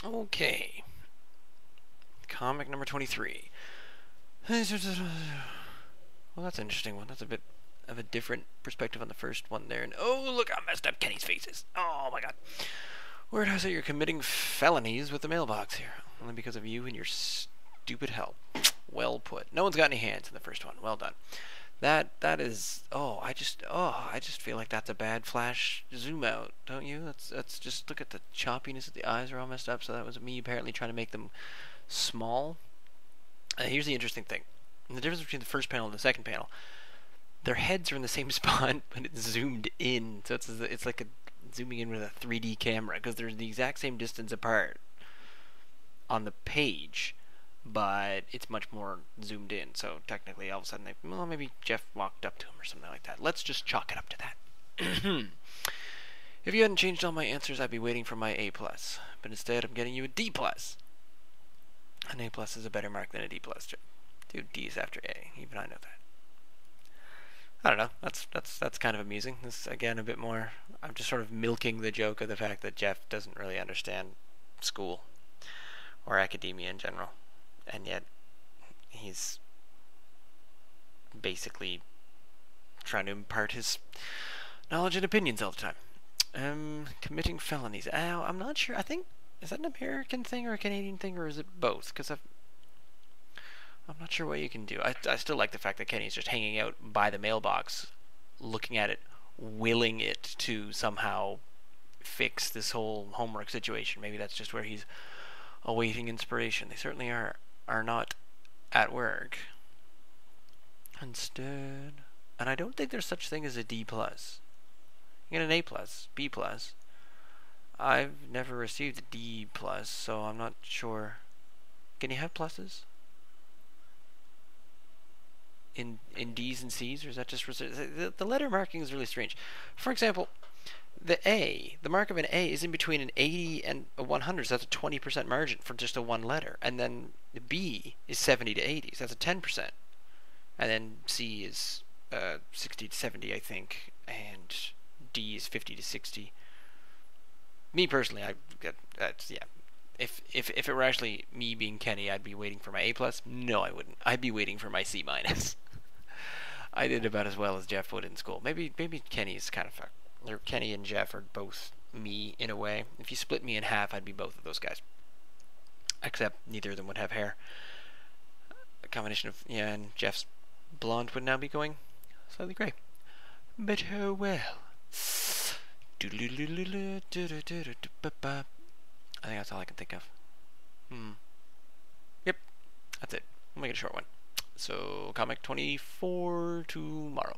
Okay. Comic number 23. Well, that's an interesting one. That's a bit of a different perspective on the first one there. And oh, look how messed up Kenny's face is. Oh my god. Word has it you're committing felonies with the mailbox here. Only because of you and your stupid help. Well put. No one's got any hands in the first one. Well done. That is I just feel like that's a bad flash zoom out, don't you? That's just look at the choppiness of the eyes are all messed up, so that was me apparently trying to make them small. Here's the interesting thing. The difference between the first panel and the second panel. Their heads are in the same spot, but it's zoomed in. So it's like zooming in with a 3D camera because they're the exact same distance apart on the page, but it's much more zoomed in. So technically, all of a sudden, maybe Jeff walked up to him or something like that. Let's just chalk it up to that. If you hadn't changed all my answers, I'd be waiting for my A+. But instead, I'm getting you a D+. An A+ is a better mark than a D+. Dude, D is after A. Even I know that. I don't know. That's kind of amusing. This is, again, a bit more. I'm just sort of milking the joke of the fact that Jeff doesn't really understand school or academia in general, and yet he's basically trying to impart his knowledge and opinions all the time. Committing felonies. I'm not sure. I think is that an American thing or a Canadian thing, or is it both? Because I'm not sure what you can do. I still like the fact that Kenny's just hanging out by the mailbox, looking at it, willing it to somehow fix this whole homework situation. Maybe that's just where he's awaiting inspiration. They certainly are not at work. Instead, and I don't think there's such thing as a D+. You get an A+, B+. I've never received a D+, so I'm not sure. Can you have pluses in D's and C's, or is that just the letter marking is really strange? For example, the mark of an A is in between an 80 and a 100, so that's a 20% margin for just a one letter. And then the B is 70 to 80, so that's a 10%. And then C is 60 to 70, I think, and D is 50 to 60. Me personally, that's yeah. If it were actually me being Kenny, I'd be waiting for my A+. No, I wouldn't. I'd be waiting for my C-. I did about as well as Jeff would in school. Maybe Kenny's kind of fucked. Or Kenny and Jeff are both me in a way. If you split me in half, I'd be both of those guys. Except neither of them would have hair. A combination of and Jeff's blonde would now be going slightly grey. But oh well. I think that's all I can think of. Yep, that's it. We'll make it a short one. So, comic 24 tomorrow.